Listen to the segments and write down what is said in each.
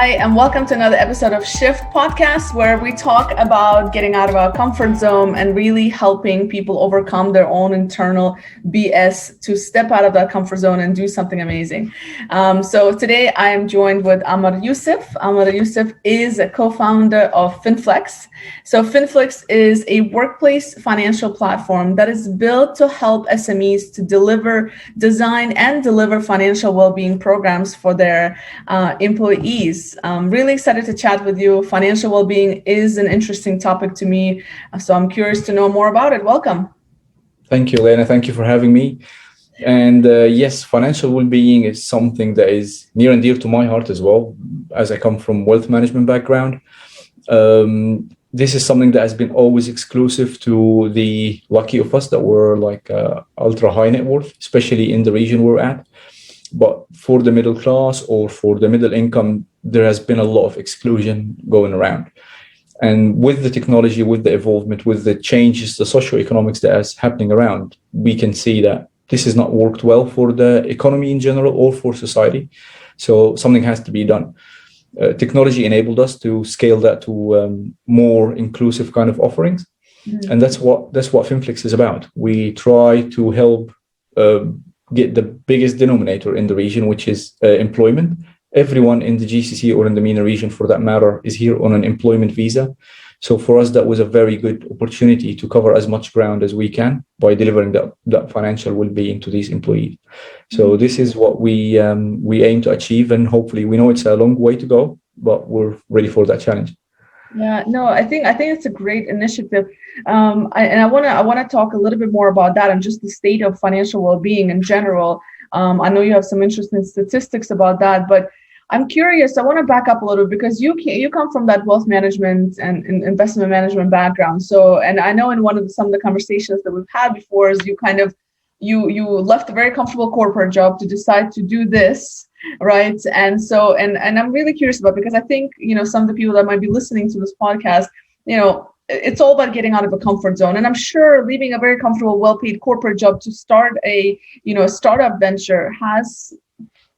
Hi, and welcome to another episode of Shift Podcast, where we talk about getting out of our comfort zone and really helping people overcome their own internal BS to step out of that comfort zone and do something amazing. So today I am joined with Amr Yussif. Amr Yussif is a co-founder of FinFlx. So FinFlx is a workplace financial platform that is built to help SMEs to design and deliver financial well-being programs for their employees. I'm really excited to chat with you. Financial well-being is an interesting topic to me, so I'm curious to know more about it. Welcome. Thank you, Lena. Thank you for having me. And yes, financial well-being is something that is near and dear to my heart as well, as I come from wealth management background. This is something that has been always exclusive to the lucky of us that were like ultra high net worth, especially in the region we're at. But for the middle class or for the middle income, there has been a lot of exclusion going around. And with the technology, with the evolvement, with the changes, the socioeconomics that is happening around, we can see that this has not worked well for the economy in general or for society. So something has to be done. Technology enabled us to scale that to more inclusive kind of offerings. Mm-hmm. And that's what FinFlx is about. We try to help get the biggest denominator in the region, which is employment. Everyone in the GCC or in the MENA region, for that matter, is here on an employment visa. So for us, that was a very good opportunity to cover as much ground as we can by delivering that financial well-being to these employees. So this is what we aim to achieve, and hopefully, we know it's a long way to go, but we're ready for that challenge. Yeah, no, I think it's a great initiative. I want to talk a little bit more about that and just the state of financial well-being in general. I know you have some interesting statistics about that, but I'm curious. I want to back up a little because you come from that wealth management and investment management background. So, and I know in some of the conversations that we've had before is you left a very comfortable corporate job to decide to do this. Right. And so, and I'm really curious about, because I think, some of the people that might be listening to this podcast, it's all about getting out of a comfort zone. And I'm sure leaving a very comfortable, well-paid corporate job to start a startup venture has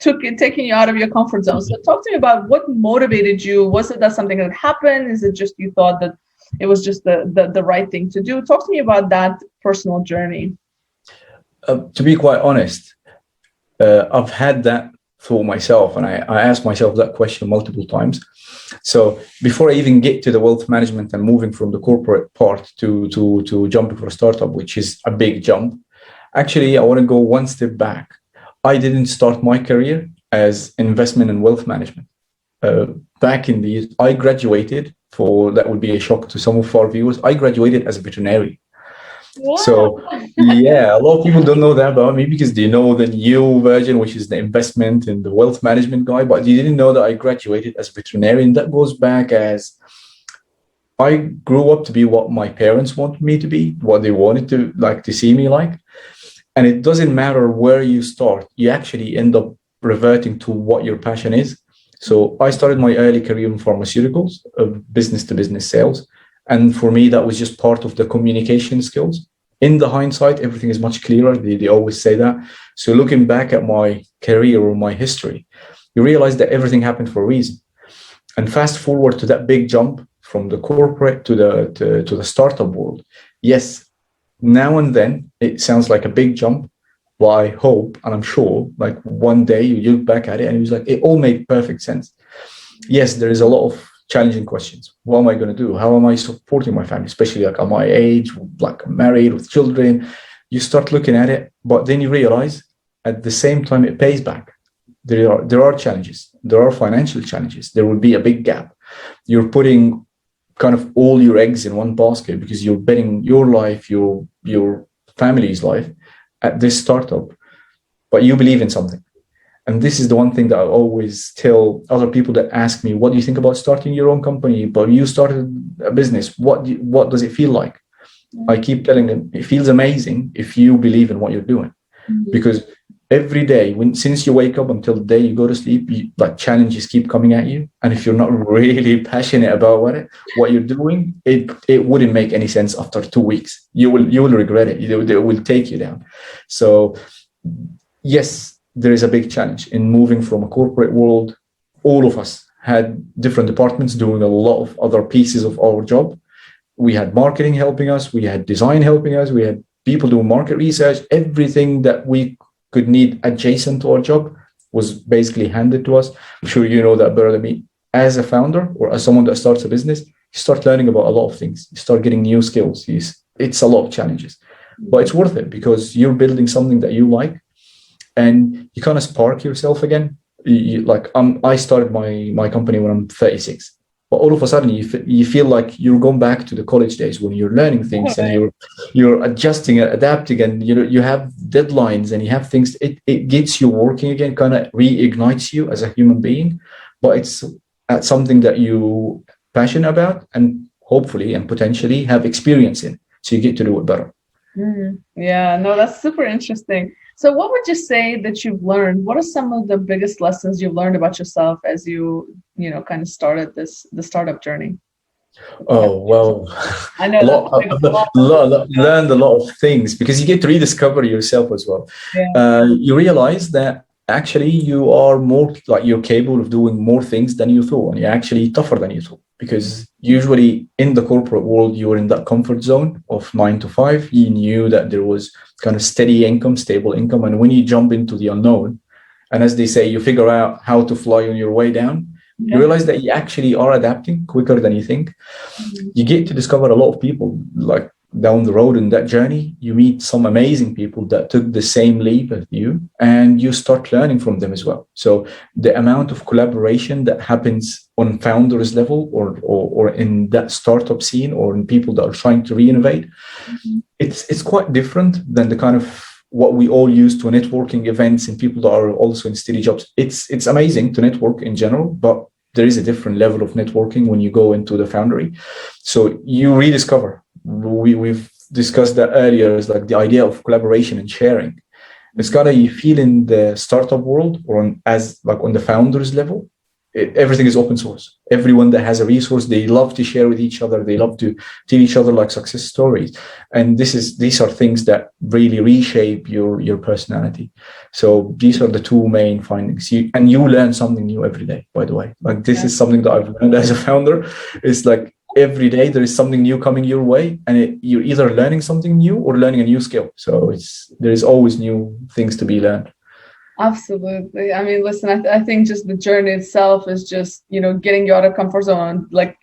taken you out of your comfort zone. So talk to me about what motivated you. Was it that something that happened? Is it just you thought that it was just the right thing to do? Talk to me about that personal journey. To be quite honest, I've had that for myself, and I asked myself that question multiple times. So before I even get to the wealth management and moving from the corporate part to jumping for a startup, which is a big jump, actually I want to go one step back. I didn't start my career as investment and wealth management. Back in I graduated, that would be a shock to some of our viewers, I graduated as a veterinarian. Wow. So yeah, a lot of people don't know that about me because they know the new version, which is the investment and the wealth management guy, but they didn't know that I graduated as a veterinarian. That goes back as I grew up to be what my parents wanted me to be, what they wanted to see me like. And it doesn't matter where you start, you actually end up reverting to what your passion is. So I started my early career in pharmaceuticals, business to business sales. And for me, that was just part of the communication skills. In the hindsight, everything is much clearer. They always say that. So looking back at my career or my history, you realize that everything happened for a reason. And fast forward to that big jump from the corporate to the startup world. Yes, now and then it sounds like a big jump, but I hope, and I'm sure, like one day you look back at it and it was like, it all made perfect sense. Yes, there is a lot of challenging questions. What am I going to do? How am I supporting my family, especially like at my age, like I'm married with children? You start looking at it, but then you realize at the same time it pays back. There are challenges. There are financial challenges. There will be a big gap. You're putting kind of all your eggs in one basket because you're betting your life, your family's life at this startup, but you believe in something. And this is the one thing that I always tell other people that ask me, what do you think about starting your own company? But you started a business. What does it feel like? Mm-hmm. I keep telling them, it feels amazing if you believe in what you're doing. Mm-hmm. Because every day, since you wake up until the day you go to sleep, challenges keep coming at you. And if you're not really passionate about what you're doing, it wouldn't make any sense after 2 weeks. You will regret it. It will take you down. So yes, there is a big challenge in moving from a corporate world. All of us had different departments doing a lot of other pieces of our job. We had marketing helping us, we had design helping us, we had people doing market research. Everything that we could need adjacent to our job was basically handed to us. I'm sure you know that better than me. As a founder or as someone that starts a business, you start learning about a lot of things. You start getting new skills. It's a lot of challenges, but it's worth it because you're building something that you like, and you kind of spark yourself again. I started my company when I'm 36. But all of a sudden, you feel like you're going back to the college days when you're learning things and you're adjusting and adapting, and you have deadlines and you have things. It gets you working again, kind of reignites you as a human being. But it's something that you passionate about and hopefully and potentially have experience in, so you get to do it better. Yeah, no, that's super interesting. So what would you say that you've learned? What are some of the biggest lessons you've learned about yourself as you kind of started the startup journey? Oh, well, I know learned a lot of things because you get to rediscover yourself as well. Yeah. You realize that actually you are more like you're capable of doing more things than you thought, and you're actually tougher than you thought. Because usually in the corporate world, you were in that comfort zone of 9 to 5. You knew that there was kind of steady income, stable income. And when you jump into the unknown, and as they say, you figure out how to fly on your way down, you realize that you actually are adapting quicker than you think. You get to discover a lot of people like down the road in that journey. You meet some amazing people that took the same leap as you, and you start learning from them as well. So the amount of collaboration that happens on founders level or in that startup scene or in people that are trying to re-innovate, it's quite different than the kind of what we all use to networking events and people that are also in steady jobs. It's amazing to network in general, but there is a different level of networking when you go into the foundry. So you rediscover. We've discussed that earlier, is like the idea of collaboration and sharing. It's kind of, you feel in the startup world or on the founders level, everything is open source. Everyone that has a resource, they love to share with each other. They love to tell each other like success stories. And these are things that really reshape your personality. So these are the two main findings. You learn something new every day, by the way. Like this is something that I've learned as a founder. It's like every day there is something new coming your way, and you're either learning something new or learning a new skill. So there is always new things to be learned. Absolutely. I mean, listen, I think just the journey itself is just, getting you out of comfort zone, like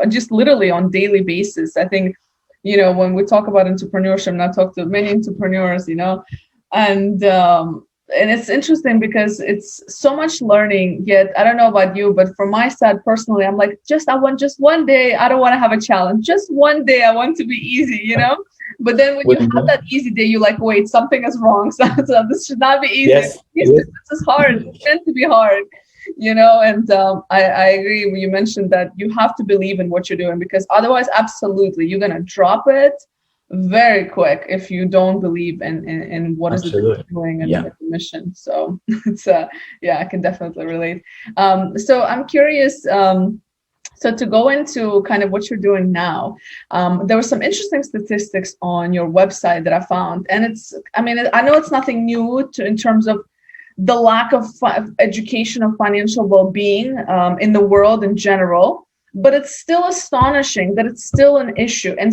just literally on daily basis. I think, when we talk about entrepreneurship, and I talk to many entrepreneurs, and it's interesting because it's so much learning, yet I don't know about you, but from my side personally, I'm like, I want just one day. I don't want to have a challenge. Just one day. I want to be easy, But then when you have that easy day, you're like, wait, something is wrong. So this should not be easy. Yes. This is hard. It's meant to be hard, and I agree when you mentioned that you have to believe in what you're doing, because otherwise, absolutely, you're going to drop it very quick if you don't believe in what is it that you're doing and the mission. So it's I can definitely relate. So I'm curious. So to go into kind of what you're doing now, there were some interesting statistics on your website that I found. And I know it's nothing new in terms of the lack of education of financial well-being in the world in general, but it's still astonishing that it's still an issue. And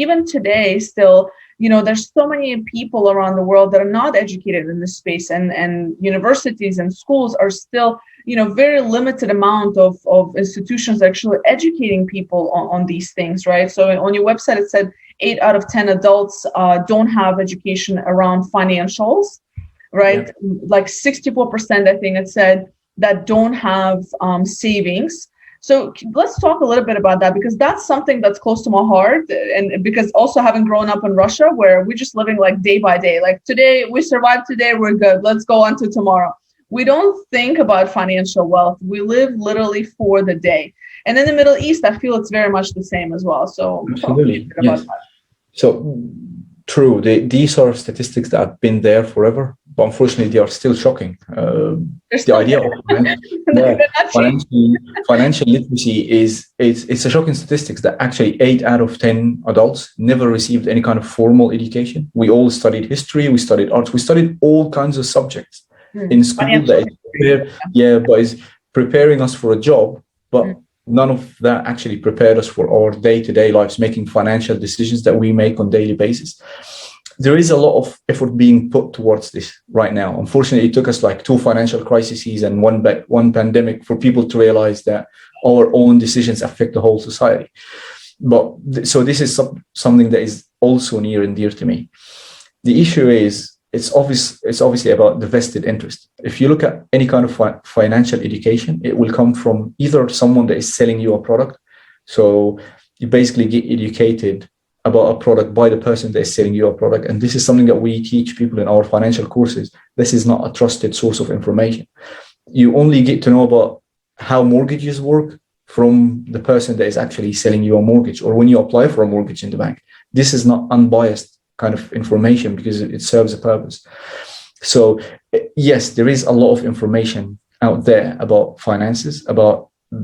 even today, still, there's so many people around the world that are not educated in this space, and universities and schools are still, very limited amount of institutions actually educating people on these things, right? So on your website, it said 8 out of 10 adults don't have education around financials, right? Yeah. Like 64%, I think it said, that don't have savings. So let's talk a little bit about that, because that's something that's close to my heart. And because also having grown up in Russia, where we're just living like day by day, like today we survived, today we're good, let's go on to tomorrow. We don't think about financial wealth. We live literally for the day. And in the Middle East, I feel it's very much the same as well. So absolutely, yes. So true. These are statistics that have been there forever, but unfortunately, they are still shocking. The idea of financial literacy it's a shocking statistics that actually 8 out of 10 adults never received any kind of formal education. We all studied history, we studied arts, we studied all kinds of subjects in school. But it's preparing us for a job, but Mm. none of that actually prepared us for our day-to-day lives, making financial decisions that we make on daily basis. There is a lot of effort being put towards this right now. Unfortunately, it took us like 2 financial crises and one pandemic for people to realize that our own decisions affect the whole society. But so this is something that is also near and dear to me. The issue is it's obviously about the vested interest. If you look at any kind of financial education, it will come from either someone that is selling you a product. So you basically get educated about a product by the person that is selling you a product. And this is something that we teach people in our financial courses. This is not a trusted source of information. You only get to know about how mortgages work from the person that is actually selling you a mortgage, or when you apply for a mortgage in the bank. This is not unbiased kind of information because it serves a purpose. So yes, there is a lot of information out there about finances, about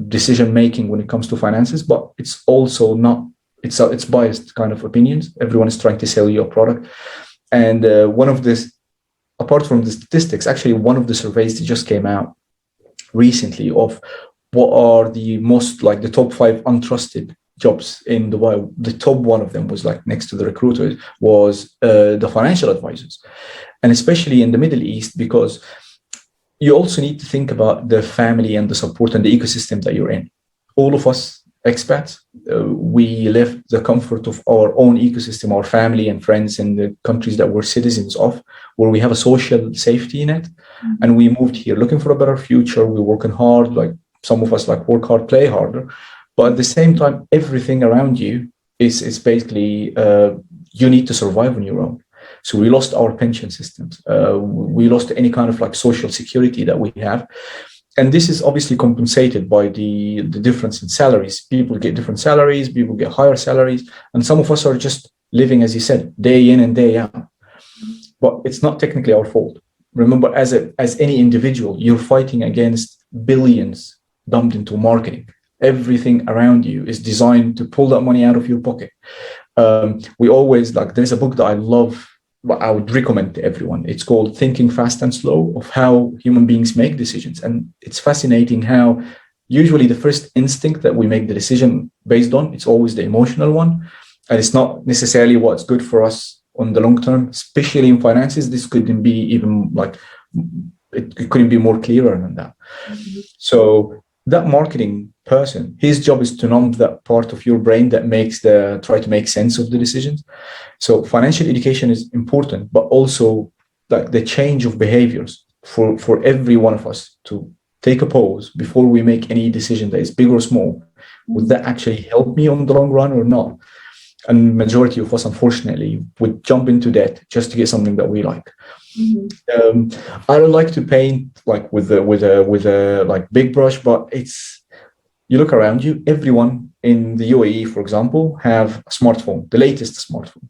decision making when it comes to finances, but it's also not, it's biased kind of opinions. Everyone is trying to sell you a product. And one of this, apart from the statistics, actually one of the surveys that just came out recently of what are the most, like the top 5 untrusted jobs in the world. The top one of them was like next to the recruiters was the financial advisors, and especially in the Middle East, because you also need to think about the family and the support and the ecosystem that you're in. All of us expats, we left the comfort of our own ecosystem, our family and friends in the countries that we're citizens of, where we have a social safety net. Mm-hmm. And we moved here looking for a better future. We're working hard, like some of us like work hard, play harder. But at the same time, everything around you is basically, you need to survive on your own. So we lost our pension systems. We lost any kind of like social security that we have. And this is obviously compensated by the difference in salaries. People get different salaries, people get higher salaries. And some of us are just living, as you said, day in and day out. But it's not technically our fault. Remember, as any individual, you're fighting against billions dumped into marketing. Everything around you is designed to pull that money out of your pocket. We always, like, there's a book that I love, I would recommend to everyone. It's called Thinking Fast and Slow, of how human beings make decisions. And it's fascinating how usually the first instinct that we make the decision based on, it's always the emotional one. And it's not necessarily what's good for us on the long term, especially in finances. This couldn't be even like, it couldn't be more clearer than that. Mm-hmm. So that marketing person, his job is to numb that part of your brain that try to make sense of the decisions. So financial education is important, but also like the change of behaviors for every one of us to take a pause before we make any decision that is big or small. Would that actually help me on the long run or not? And majority of us, unfortunately, would jump into debt just to get something that we like. Mm-hmm. I don't like to paint like with a like big brush, but it's, you look around you, everyone in the UAE, for example, have a smartphone, the latest smartphone,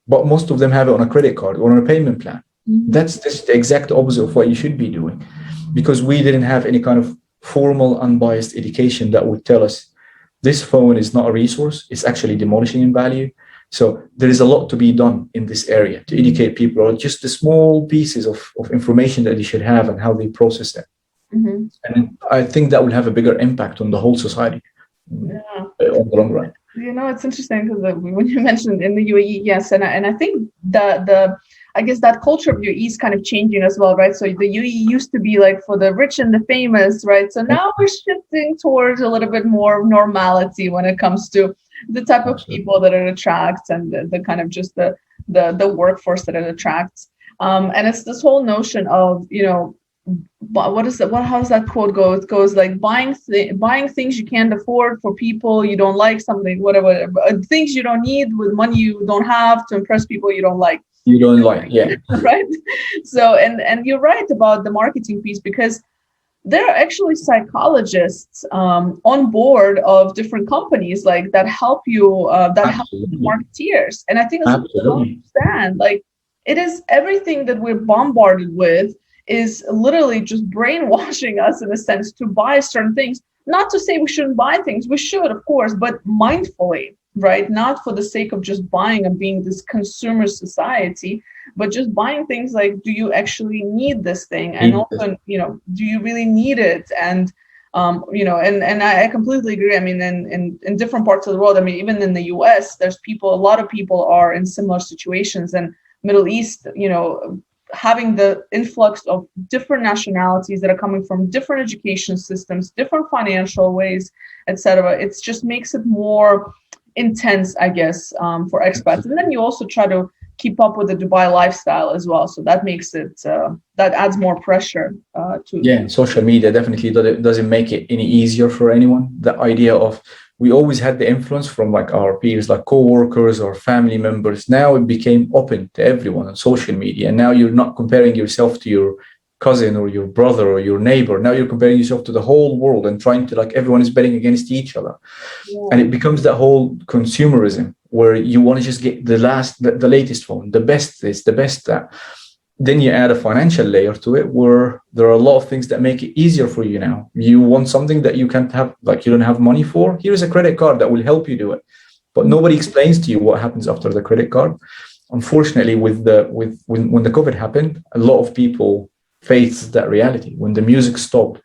but most of them have it on a credit card or on a payment plan. Mm-hmm. That's the exact opposite of what you should be doing, because we didn't have any kind of formal, unbiased education that would tell us this phone is not a resource, it's actually demolishing in value. So there is a lot to be done in this area to educate people on just the small pieces of information that they should have and how they process them. Mm-hmm. And I think that will have a bigger impact on the whole society on the long run. You know, it's interesting because when you mentioned in the UAE, yes, and I think the I guess that culture of UAE is kind of changing as well, right? So the UAE used to be like for the rich and the famous, right? So now we're shifting towards a little bit more normality when it comes to the type of people that it attracts and the kind of just the workforce that it attracts. And it's this whole notion of, you know, what is that? How does that quote go? It goes like buying things you can't afford for people you don't like, something, whatever, things you don't need with money you don't have to impress people you don't like. Yeah. Right. So, and you're right about the marketing piece, because there are actually psychologists on board of different companies like that help you, help the marketeers. And I think it's important to understand, like, it is everything that we're bombarded with is literally just brainwashing us in a sense to buy certain things. Not to say we shouldn't buy things, we should, of course, but mindfully, right? Not for the sake of just buying and being this consumer society, but just buying things like, do you actually need this thing? And also, you know, do you really need it? And And I completely agree. I mean, in different parts of the world, I mean, even in the US, a lot of people are in similar situations. And Middle East, having the influx of different nationalities that are coming from different education systems, different financial ways, etc. It just makes it more intense, I guess, for expats. And then you also try to keep up with the Dubai lifestyle as well. So that makes it, that adds more pressure to. Yeah, social media definitely doesn't make it any easier for anyone. The idea of, we always had the influence from like our peers, like co-workers or family members. Now it became open to everyone on social media. And now you're not comparing yourself to your cousin or your brother or your neighbor. Now you're comparing yourself to the whole world and trying to, like, everyone is betting against each other. Yeah. And it becomes that whole consumerism where you want to just get the latest phone, the best this, the best that. Then you add a financial layer to it where there are a lot of things that make it easier for you now. You want something that you can't have, like you don't have money for. Here's a credit card that will help you do it. But nobody explains to you what happens after the credit card. Unfortunately, when the COVID happened, a lot of people faced that reality. When the music stopped,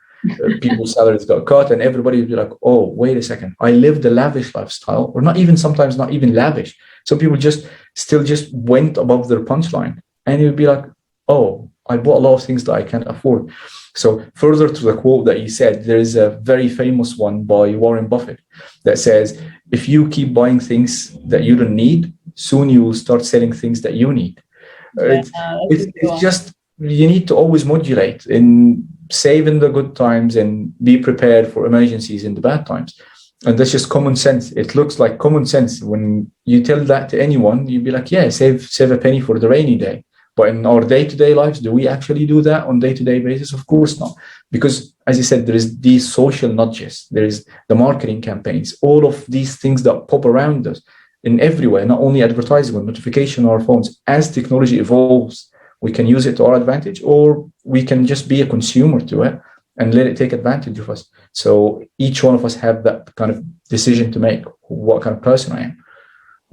people's salaries got cut, and everybody would be like, oh, wait a second, I lived a lavish lifestyle, or sometimes not even lavish. Some people just went above their punchline. And you'd be like, oh, I bought a lot of things that I can't afford. So further to the quote that you said, there is a very famous one by Warren Buffett that says, if you keep buying things that you don't need, soon you will start selling things that you need. It's just, you need to always modulate in saving the good times and be prepared for emergencies in the bad times. And that's just common sense. It looks like common sense. When you tell that to anyone, you'd be like, yeah, save a penny for the rainy day. But in our day-to-day lives, do we actually do that on day-to-day basis? Of course not. Because, as you said, there is these social nudges. There is the marketing campaigns, all of these things that pop around us in everywhere, not only advertising, but notification on our phones. As technology evolves, we can use it to our advantage, or we can just be a consumer to it and let it take advantage of us. So each one of us have that kind of decision to make, what kind of person I am.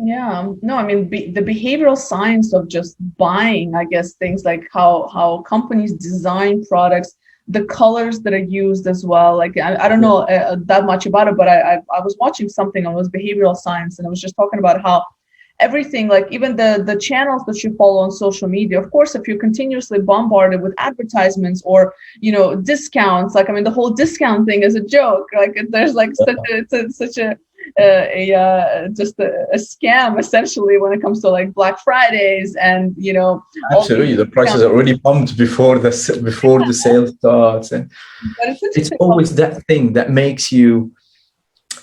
Yeah, no, I mean, the behavioral science of just buying, I guess, things like how companies design products, the colors that are used as well. Like, I don't know that much about it, but I was watching something on behavioral science, and I was just talking about how everything, like even the channels that you follow on social media, of course, if you're continuously bombarded with advertisements or, discounts, like, I mean, the whole discount thing is a joke. Like, there's like such a scam essentially when it comes to like Black Fridays and absolutely the prices are already pumped before the sale starts, and it's always that thing that makes you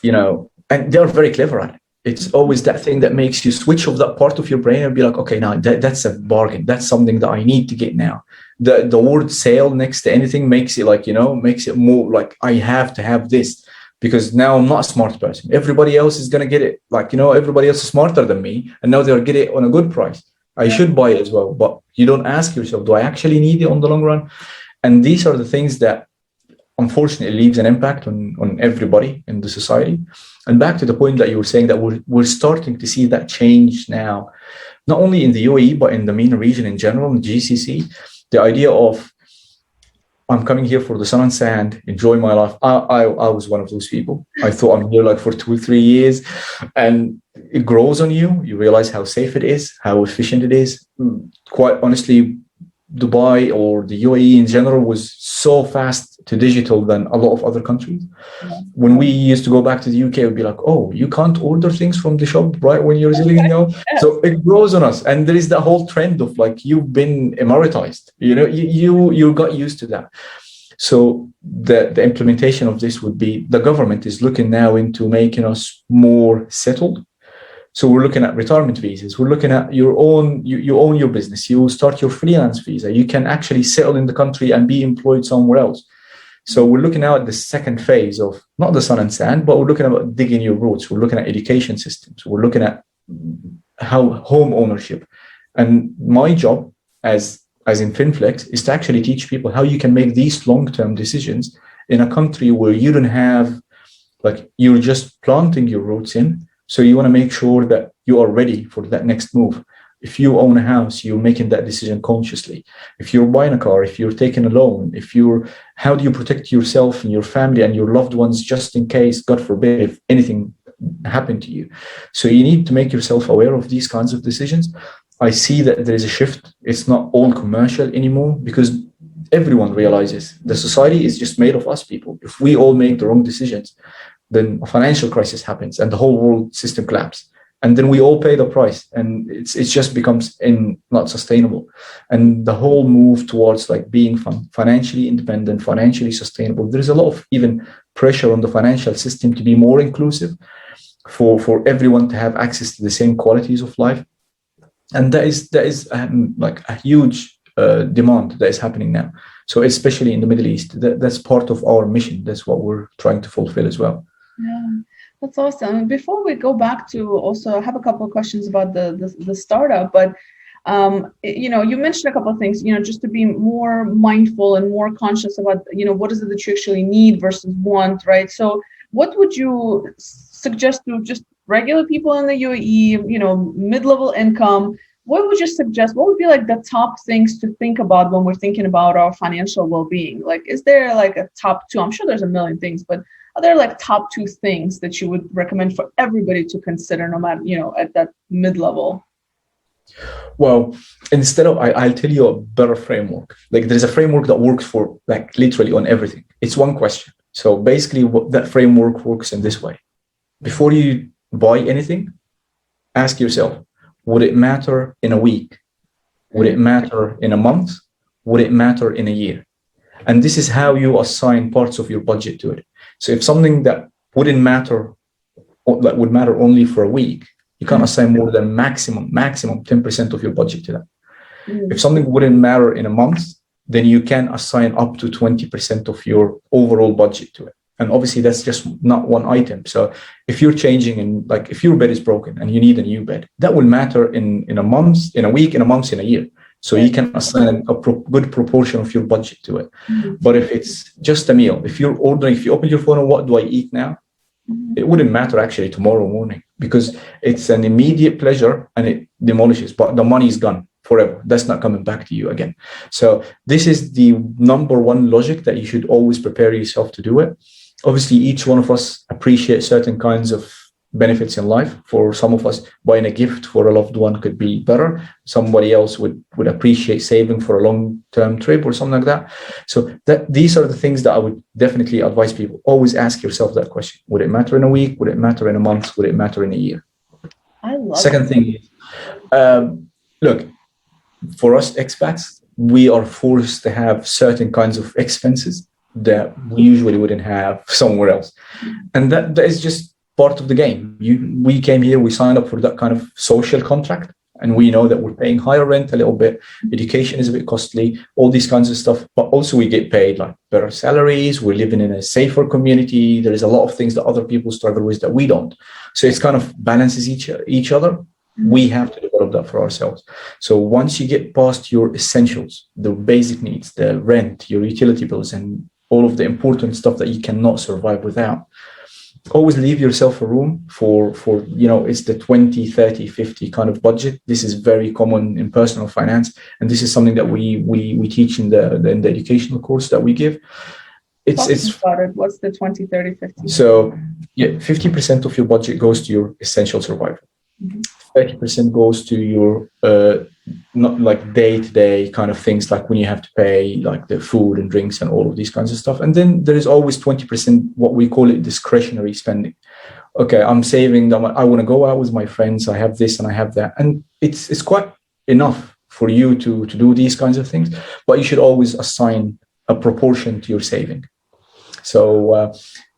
and they're very clever at it. It's always that thing that makes you switch off that part of your brain and be like, okay, now that's a bargain. That's something that I need to get now. The word sale next to anything makes it like, makes it more like I have to have this. Because now I'm not a smart person. Everybody else is going to get it. Like, everybody else is smarter than me. And now they'll get it on a good price. I should buy it as well. But you don't ask yourself, do I actually need it on the long run? And these are the things that unfortunately leaves an impact on everybody in the society. And back to the point that you were saying that we're starting to see that change now, not only in the UAE, but in the MENA region in general, in GCC, the idea of, I'm coming here for the sun and sand, enjoy my life. I was one of those people. I thought I'm here like for 2 or 3 years, and it grows on you. You realize how safe it is, how efficient it is. Quite honestly, Dubai or the UAE in general was so fast to digital than a lot of other countries. Yeah. When we used to go back to the UK, we'd be like, oh, you can't order things from the shop right when you're living, So it grows on us. And there is that whole trend of like, you've been Emiratized, you got used to that. So the implementation of this would be, the government is looking now into making us more settled. So we're looking at retirement visas. We're looking at you own your business. You start your freelance visa. You can actually settle in the country and be employed somewhere else. So we're looking now at the second phase of not the sun and sand, but we're looking at digging your roots. We're looking at education systems. We're looking at how home ownership. And my job as in FinFlx is to actually teach people how you can make these long-term decisions in a country where you don't have, like, you're just planting your roots in. So you want to make sure that you are ready for that next move. If you own a house, you're making that decision consciously. If you're buying a car, if you're taking a loan, how do you protect yourself and your family and your loved ones just in case, God forbid, if anything happened to you? So you need to make yourself aware of these kinds of decisions. I see that there is a shift. It's not all commercial anymore because everyone realizes the society is just made of us people. If we all make the wrong decisions, then a financial crisis happens and the whole world system collapses. And then we all pay the price, and it just becomes not sustainable. And the whole move towards like being financially independent, financially sustainable, there's a lot of even pressure on the financial system to be more inclusive for everyone to have access to the same qualities of life. And that is like a huge demand that is happening now. So especially in the Middle East, that's part of our mission. That's what we're trying to fulfill as well. Yeah. That's awesome. Before we go back to also, I have a couple of questions about the startup, but you mentioned a couple of things, just to be more mindful and more conscious about, what is it that you actually need versus want, right? So what would you suggest to just regular people in the UAE, mid-level income? What would you suggest? What would be like the top things to think about when we're thinking about our financial well-being? Like, is there like a top two? I'm sure there's a million things, but are there like top two things that you would recommend for everybody to consider, no matter, at that mid-level? Well, I'll tell you a better framework. Like there's a framework that works for like literally on everything. It's one question. So basically what that framework works in this way. Before you buy anything, ask yourself, would it matter in a week? Would it matter in a month? Would it matter in a year? And this is how you assign parts of your budget to it. So if something that wouldn't matter, that would matter only for a week, you can't assign more than maximum 10% of your budget to that. If something wouldn't matter in a month, then you can assign up to 20% of your overall budget to it. And obviously that's just not one item. So if you're changing and like if your bed is broken and you need a new bed, that will matter in a month, in a week, in a month, in a year. So you can assign a good proportion of your budget to it. But if it's just a meal, if you open your phone and what do I eat now? It wouldn't matter actually tomorrow morning because it's an immediate pleasure and it demolishes, but the money is gone forever. That's not coming back to you again. So this is the number one logic that you should always prepare yourself to do it. Obviously, each one of us appreciates certain kinds of benefits in life. For some of us, buying a gift for a loved one could be better. Somebody else would appreciate saving for a long-term trip or something like that. So these are the things that I would definitely advise people. Always ask yourself that question. Would it matter in a week? Would it matter in a month? Would it matter in a year? I love Second it. thing is, look, for us expats, we are forced to have certain kinds of expenses that we usually wouldn't have somewhere else. And that is just part of the game. We came here, we signed up for that kind of social contract, and we know that we're paying higher rent a little bit. Education is a bit costly, all these kinds of stuff. But also we get paid like better salaries. We're living in a safer community. There is a lot of things that other people struggle with that we don't. So it's kind of balances each other. We have to develop that for ourselves. So once you get past your essentials, the basic needs, the rent, your utility bills, and all of the important stuff that you cannot survive without, always leave yourself a room for it's the 20, 30, 50 kind of budget. This is very common in personal finance. And this is something that we teach in the educational course that we give. What's the 20, 30, 50? So 50% of your budget goes to your essential survival. 30% goes to your not like day-to-day kind of things, like when you have to pay like the food and drinks and all of these kinds of stuff. And then there is always 20%, what we call it discretionary spending. Okay, I'm saving them. I want to go out with my friends. I have this and I have that. And it's quite enough for you to do these kinds of things, but you should always assign a proportion to your saving. So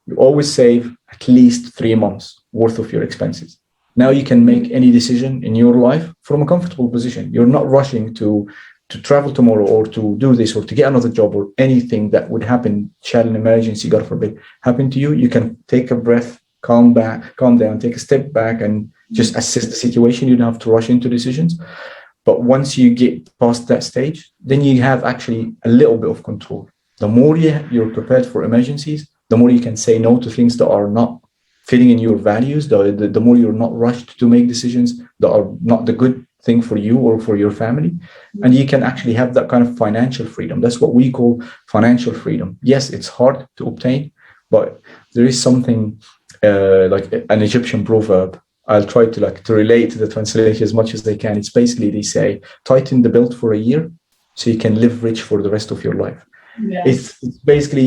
you always save at least 3 months worth of your expenses. Now you can make any decision in your life from a comfortable position. You're not rushing to travel tomorrow or to do this or to get another job or anything that would happen, should an emergency, God forbid, happen to you. You can take a breath, calm down, take a step back and just assess the situation. You don't have to rush into decisions. But once you get past that stage, then you have actually a little bit of control. The more you're prepared for emergencies, the more you can say no to things that are not fitting in your values, the more you're not rushed to make decisions that are not the good thing for you or for your family, and you can actually have that kind of financial freedom. That's what we call financial freedom. Yes, it's hard to obtain, but there is something like an Egyptian proverb. I'll try to relate to the translation as much as they can. It's basically, they say, tighten the belt for a year so you can live rich for the rest of your life. Yeah. It's basically,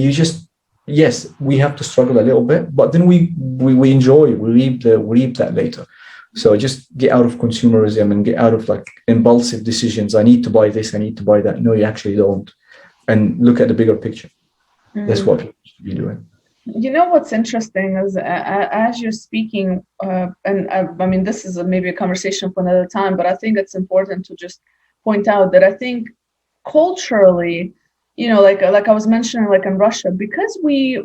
yes, we have to struggle a little bit, but then we enjoy, we reap that later. So just get out of consumerism and get out of like impulsive decisions. I need to buy this, I need to buy that. No, you actually don't. And look at the bigger picture. That's what people should be doing. You know what's interesting is as you're speaking, I mean, this is maybe a conversation for another time, but I think it's important to just point out that I think culturally, you know, like I was mentioning, like in Russia, because we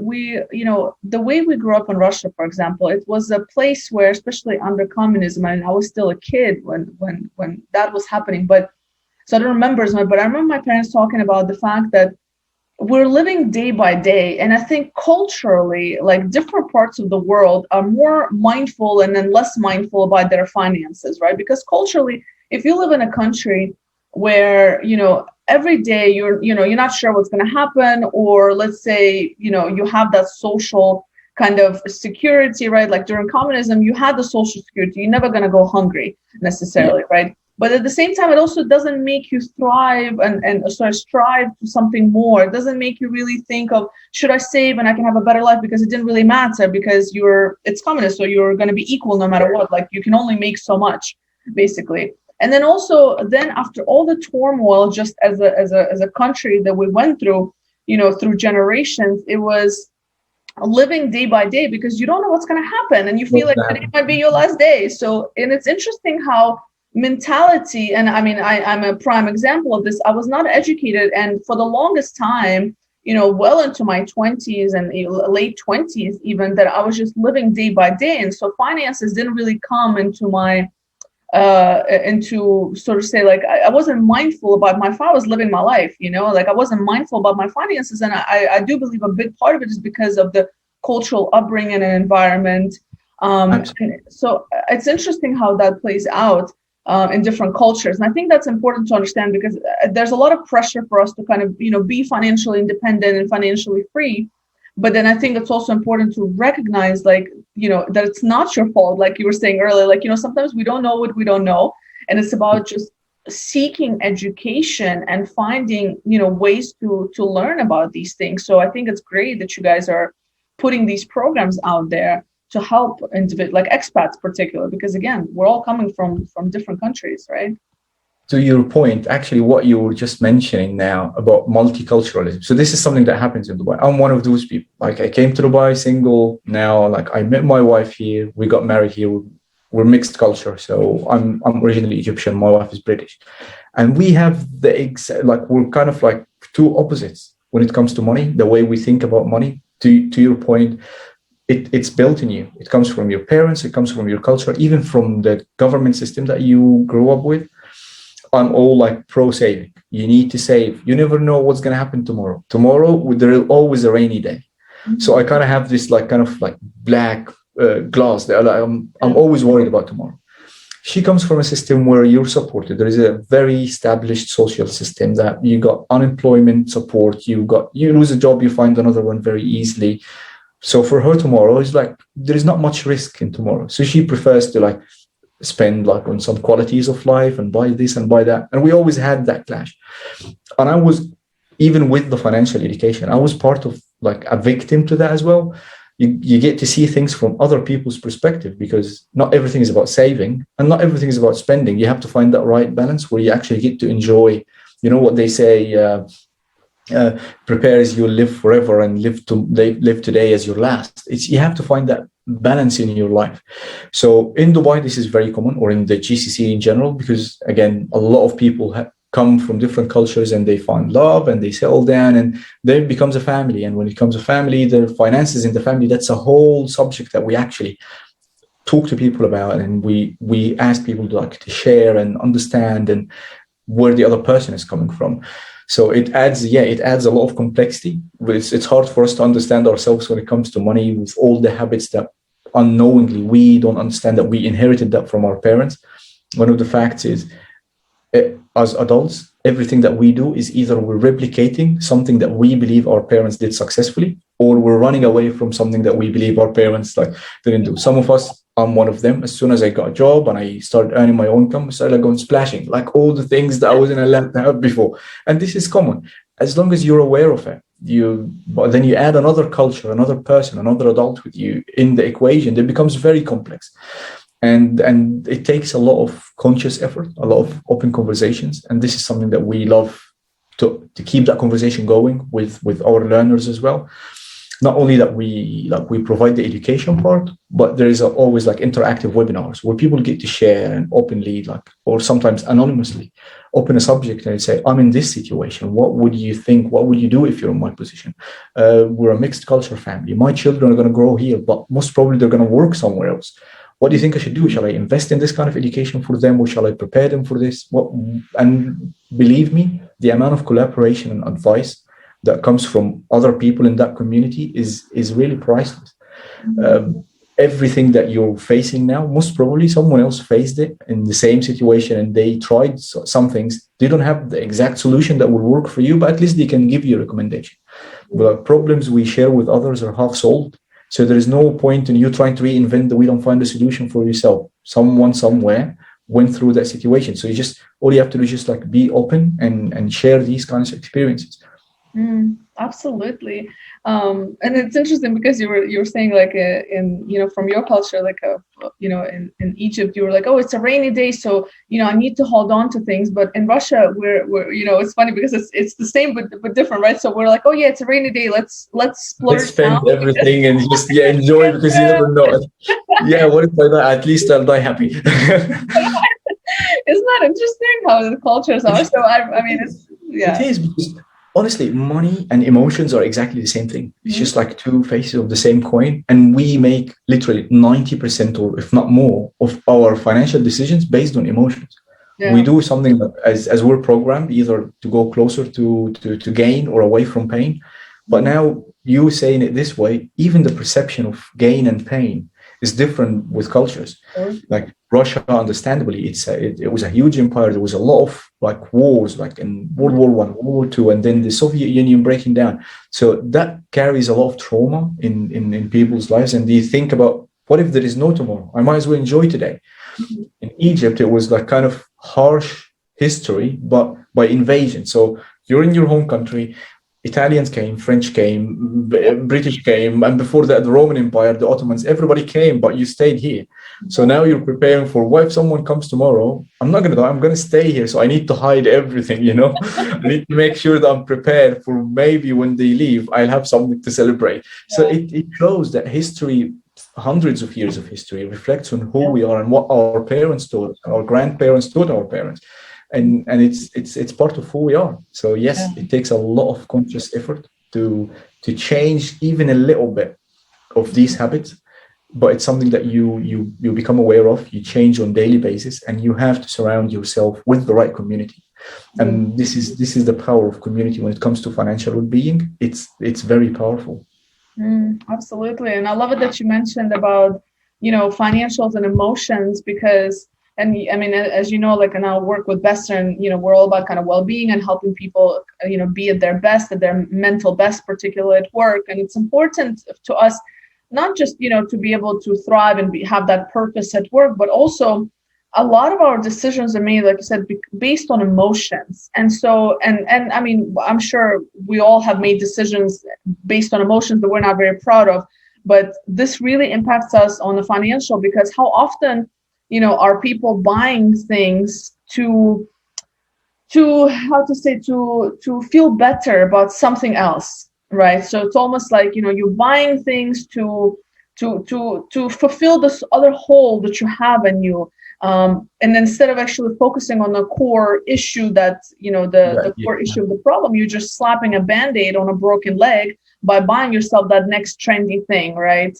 you know, the way we grew up in Russia, for example, it was a place where, especially under communism, and I was still a kid when that was happening, but so I don't remember as much, but I remember my parents talking about the fact that we're living day by day. And I think culturally, like different parts of the world are more mindful and then less mindful about their finances, right? Because culturally, if you live in a country where, you know, every day you're not sure what's going to happen, or let's say, you know, you have that social kind of security, right? Like during communism, you had the social security. You're never going to go hungry necessarily, right? But at the same time, it also doesn't make you thrive and sort of strive to something more. It doesn't make you really think of, should I save and I can have a better life, because it didn't really matter, because it's communist, so you're going to be equal no matter what. Like you can only make so much, basically. And then also, then after all the turmoil, just as a country that we went through, you know, through generations, it was living day by day, because you don't know what's going to happen, and you feel like it might be your last day. So, and it's interesting how mentality, and I mean, I'm a prime example of this. I was not educated, and for the longest time, you know, well into my 20s and late 20s even, that I was just living day by day. And so finances didn't really come into my into sort of say, like, I wasn't mindful about my, if I was living my life, you know, like I wasn't mindful about my finances. And I do believe a big part of it is because of the cultural upbringing and environment. So it's interesting how that plays out in different cultures. And I think that's important to understand, because there's a lot of pressure for us to kind of, you know, be financially independent and financially free. But then I think it's also important to recognize, like, you know, that it's not your fault. Like you were saying earlier, like, you know, sometimes we don't know what we don't know. And it's about just seeking education and finding, you know, ways to learn about these things. So I think it's great that you guys are putting these programs out there to help like expats particularly, because again, we're all coming from different countries, right? To your point, actually, what you were just mentioning now about multiculturalism. So this is something that happens in Dubai. I'm one of those people. Like I came to Dubai single. Now, like I met my wife here. We got married here. We're mixed culture. So I'm originally Egyptian. My wife is British, and we have we're kind of like two opposites when it comes to money. The way we think about money. To your point, it's built in you. It comes from your parents. It comes from your culture, even from the government system that you grew up with. I'm all like pro saving. You need to save. You never know what's going to happen tomorrow. Tomorrow, there is always a rainy day. Mm-hmm. So I kind of have this like kind of like black glass that I'm always worried about tomorrow. She comes from a system where you're supported. There is a very established social system that you got unemployment support. You lose a job, you find another one very easily. So for her, tomorrow is like, there is not much risk in tomorrow. So she prefers to like spend like on some qualities of life and buy this and buy that. And we always had that clash. And I was, even with the financial education, I was part of like a victim to that as well. You get to see things from other people's perspective, because not everything is about saving and not everything is about spending. You have to find that right balance where you actually get to enjoy, you know what they say, prepare as you live forever and live today as your last. You have to find that balance in your life. So in Dubai, this is very common, or in the GCC in general, because again, a lot of people come from different cultures and they find love and they settle down and then it becomes a family. And when it becomes a family, the finances in the family, that's a whole subject that we actually talk to people about, and we ask people to share and understand and where the other person is coming from. So it adds a lot of complexity. It's hard for us to understand ourselves when it comes to money, with all the habits that unknowingly we don't understand, that we inherited that from our parents. One of the facts is, as adults, everything that we do is either we're replicating something that we believe our parents did successfully, or we're running away from something that we believe our parents didn't do. Some of us, I'm one of them. As soon as I got a job and I started earning my own income, I started going splashing, like all the things that I wasn't allowed to have before. And this is common. As long as you're aware of it, but then you add another culture, another person, another adult with you in the equation, it becomes very complex. And it takes a lot of conscious effort, a lot of open conversations. And this is something that we love to keep that conversation going with our learners as well. Not only that we provide the education part, but there is always interactive webinars where people get to share and openly, or sometimes anonymously, open a subject and say, I'm in this situation. What would you think? What would you do if you're in my position? We're a mixed culture family. My children are going to grow here, but most probably they're going to work somewhere else. What do you think I should do? Shall I invest in this kind of education for them, or shall I prepare them for this? And believe me, the amount of collaboration and advice that comes from other people in that community is really priceless. Everything that you're facing now, most probably someone else faced it in the same situation and they tried some things. They don't have the exact solution that will work for you, but at least they can give you a recommendation. The problems we share with others are half solved. So there is no point in you trying to reinvent the wheel and find a solution for yourself. Someone somewhere went through that situation. So all you have to do is just be open and share these kinds of experiences. Absolutely. And it's interesting because you were saying in from your culture, in Egypt, you were like, oh, it's a rainy day, so I need to hold on to things. But in Russia, we're it's funny because it's the same but different, right? So we're like, oh yeah, it's a rainy day, let's splurge, let's spend everything and just enjoy, because you never know. Yeah, what if I die? At least I'll die happy. Isn't that interesting how the cultures are? So I mean, it is, because honestly, money and emotions are exactly the same thing. It's just like two faces of the same coin. And we make literally 90% or if not more of our financial decisions based on emotions. Yeah. We do something as we're programmed either to go closer to gain or away from pain. But now you saying it this way, even the perception of gain and pain is different with cultures. Like Russia, understandably, it was a huge empire. There was a lot of wars, in World War I, World War II, and then the Soviet Union breaking down. So that carries a lot of trauma in people's lives. And they think about, what if there is no tomorrow? I might as well enjoy today. In Egypt, it was kind of harsh history, but by invasion. So you're in your home country. Italians came, French came, British came, and before that, the Roman Empire, the Ottomans, everybody came, but you stayed here. So now you're preparing for, what if someone comes tomorrow? I'm not going to die, I'm going to stay here. So I need to hide everything, I need to make sure that I'm prepared for maybe when they leave, I'll have something to celebrate. Yeah. So it shows that history, hundreds of years of history, reflects on who we are and what our parents taught, our grandparents taught our parents. And it's part of who we are. So yes, it takes a lot of conscious effort to change even a little bit of these habits, but it's something that you become aware of, you change on a daily basis, and you have to surround yourself with the right community. And this is the power of community when it comes to financial well-being. It's very powerful. Absolutely. And I love it that you mentioned about financials and emotions, because and I mean, as you know, in our work with Western, we're all about kind of well-being and helping people, be at their best, at their mental best, particularly at work. And it's important to us, not just, to be able to thrive and have that purpose at work, but also a lot of our decisions are made, like you said, based on emotions. And so, and I mean, I'm sure we all have made decisions based on emotions that we're not very proud of, but this really impacts us on the financial, because how often are people buying things to feel better about something else, right? So it's almost like, you're buying things to fulfill this other hole that you have in you. And instead of actually focusing on the core issue that, the core issue of the problem, you're just slapping a Band-Aid on a broken leg by buying yourself that next trendy thing, right?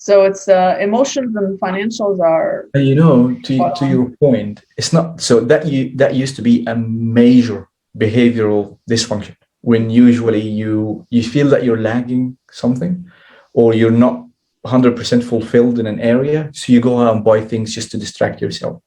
So it's emotions and financials are. To your point, it's not so that used to be a major behavioral dysfunction, when usually you feel that you're lagging something, or you're not 100% fulfilled in an area, so you go out and buy things just to distract yourself.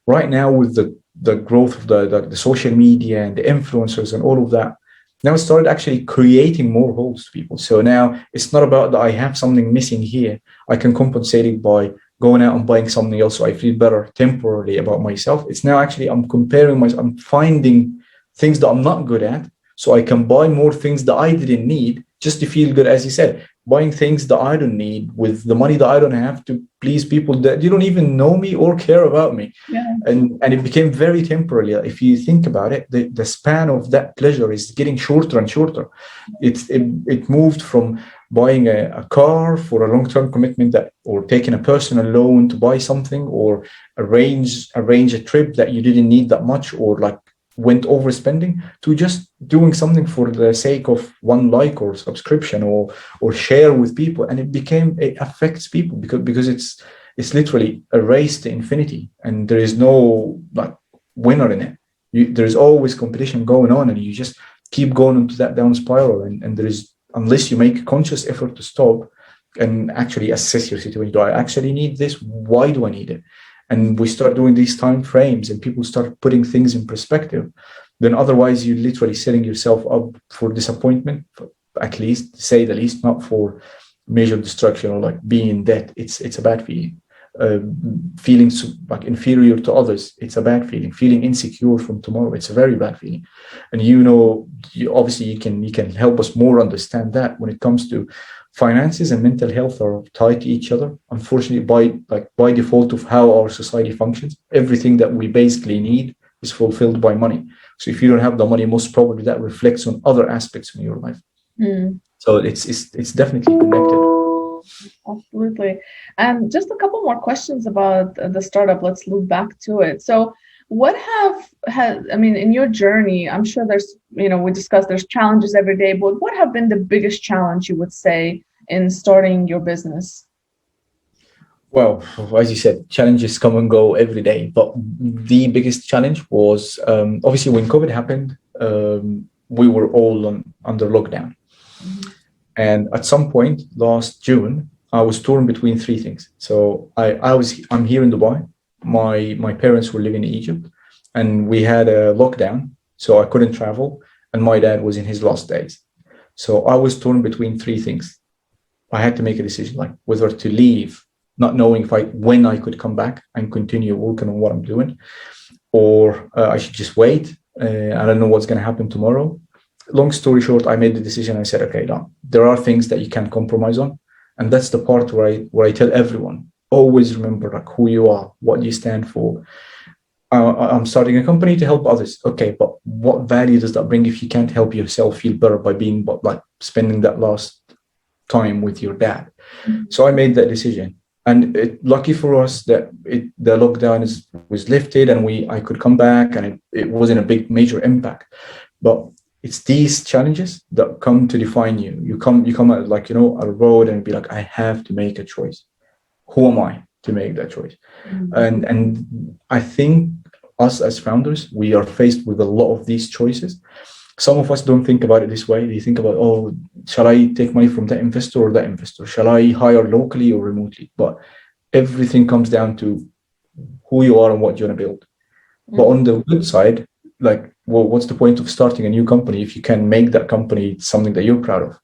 right now with the growth of the social media and the influencers and all of that, now I started actually creating more holes to people. So now it's not about that I have something missing here. I can compensate it by going out and buying something else so I feel better temporarily about myself. It's now actually I'm comparing myself, I'm finding things that I'm not good at so I can buy more things that I didn't need just to feel good, as you said, buying things that I don't need with the money that I don't have to please people that you don't even know me or care about me. Yeah. And it became very temporary. If you think about it, the span of that pleasure is getting shorter and shorter. It moved from buying a car for a long-term commitment that, or taking a personal loan to buy something, or arrange a trip that you didn't need that much, or like went overspending, to just doing something for the sake of one like or subscription or share with people. And it affects people because it's literally a race to infinity, and there is no like winner in it. There is always competition going on, and you just keep going into that down spiral. And there is, unless you make a conscious effort to stop and actually assess your situation, do I actually need this? Why do I need it? And we start doing these time frames, and people start putting things in perspective. Then otherwise, you're literally setting yourself up for disappointment, at least, to say the least, not for major destruction or like being in debt. It's a bad feeling. Feeling like inferior to others, it's a bad feeling. Feeling insecure from tomorrow, it's a very bad feeling. And obviously you can help us more understand that when it comes to finances and mental health are tied to each other. Unfortunately, by default of how our society functions, everything that we basically need is fulfilled by money. So if you don't have the money, most probably that reflects on other aspects in your life. So it's definitely connected. Absolutely. And just a couple more questions about the startup. Let's loop back to it. So what in your journey, I'm sure there's, we discussed there's challenges every day, but what have been the biggest challenge you would say in starting your business? Well, as you said, challenges come and go every day. But the biggest challenge was obviously when COVID happened, we were all under lockdown. Mm-hmm. And at some point last June, I was torn between three things. So I'm here in Dubai. My parents were living in Egypt, and we had a lockdown, so I couldn't travel. And my dad was in his last days. So I was torn between three things. I had to make a decision, like whether to leave, not knowing when I could come back and continue working on what I'm doing, or I should just wait. I don't know what's going to happen tomorrow. Long story short, I made the decision. I said, okay, no, there are things that you can't compromise on. And that's the part where I tell everyone, always remember like who you are, what you stand for. I'm starting a company to help others. Okay, but what value does that bring if you can't help yourself feel better by being like spending that last time with your dad? Mm-hmm. So I made that decision. And lucky for us that the lockdown was lifted and I could come back, and it wasn't a big major impact. But it's these challenges that come to define you. You come at a road and be like, I have to make a choice. Who am I to make that choice? Mm-hmm. And I think us as founders, we are faced with a lot of these choices. Some of us don't think about it this way. They think about, shall I take money from that investor or that investor? Shall I hire locally or remotely? But everything comes down to who you are and what you want to build. Mm-hmm. But on the good side, what's the point of starting a new company if you can make that company something that you're proud of?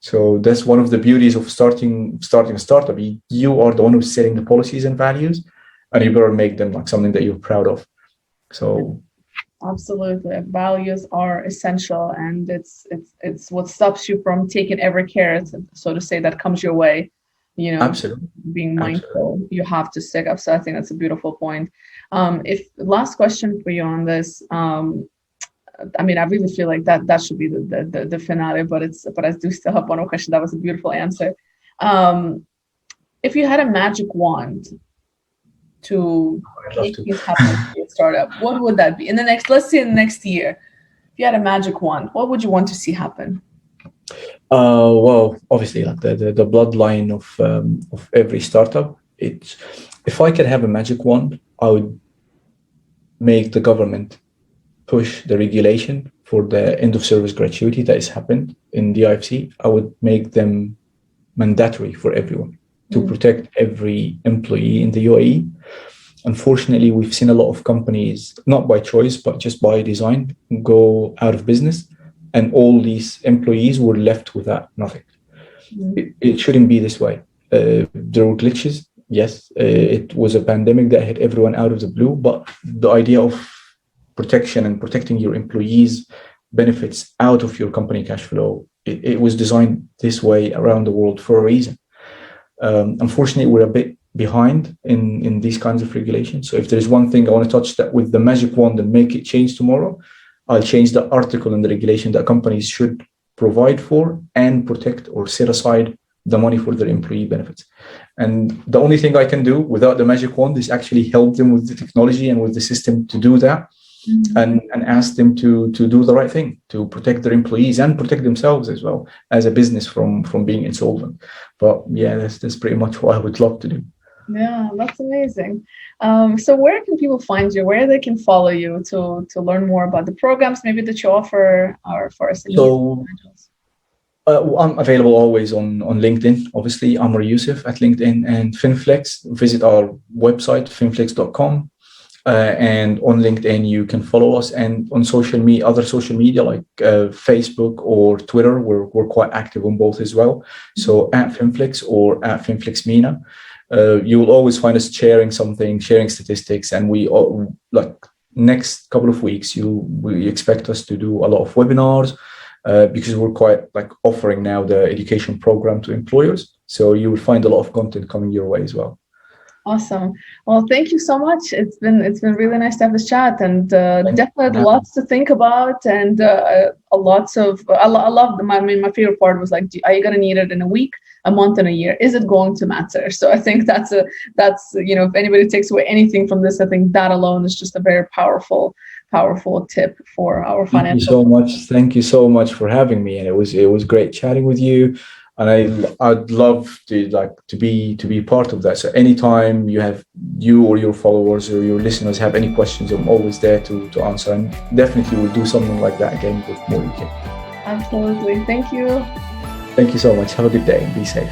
So that's one of the beauties of starting a startup. You are the one who's setting the policies and values, and you better make them like something that you're proud of. So absolutely, values are essential, and it's what stops you from taking every carrot, so to say, that comes your way. Absolutely. Being mindful, you have to stick up. So I think that's a beautiful point. If last question for you on this, I really feel like that should be the finale, but I do still have one more question. That was a beautiful answer. If you had a magic wand to make things happen for your startup, what would that be? Let's say in the next year, if you had a magic wand, what would you want to see happen? Well, obviously, like the bloodline of every startup. If I could have a magic wand, I would make the government push the regulation for the end of service gratuity that has happened in the IFC. I would make them mandatory for everyone to protect every employee in the UAE. unfortunately, we've seen a lot of companies, not by choice, but just by design, go out of business. And all these employees were left without nothing. It shouldn't be this way. There were glitches. Yes, it was a pandemic that hit everyone out of the blue, but the idea of protection and protecting your employees' benefits out of your company cash flow, it was designed this way around the world for a reason. Unfortunately, we're a bit behind in these kinds of regulations. So if there's one thing I want to touch that with the magic wand and make it change tomorrow, I'll change the article in the regulation that companies should provide for and protect or set aside the money for their employee benefits. And the only thing I can do without the magic wand is actually help them with the technology and with the system to do that. And ask them to do the right thing, to protect their employees and protect themselves as well as a business from being insolvent. But yeah, that's pretty much what I would love to do. Yeah, that's amazing. So where can people find you? Where they can follow you to learn more about the programs maybe that you offer or for SMEs? So I'm available always on LinkedIn, obviously, Amr Yussif at LinkedIn, and FinFlx. Visit our website, finflx.com. And on LinkedIn, you can follow us, and on other social media like Facebook or Twitter, we're quite active on both as well. So at FinFlx or at FinFlx MENA, you will always find us sharing statistics, and we like next couple of weeks, we expect us to do a lot of webinars because we're quite like offering now the education program to employers. So you will find a lot of content coming your way as well. Awesome. Well, thank you so much. It's been really nice to have this chat, and definitely lots to think about, and I love them. I mean, my favorite part was like, are you going to need it in a week, a month, and a year? Is it going to matter? So I think that's if anybody takes away anything from this, I think that alone is just a very powerful tip for our financial. Thank you so much. Thank you so much for having me, and it was great chatting with you. And I'd love to be part of that. So anytime you or your followers or your listeners have any questions, I'm always there to answer. And definitely we'll do something like that again with more UK. Absolutely. Thank you. Thank you so much. Have a good day and be safe.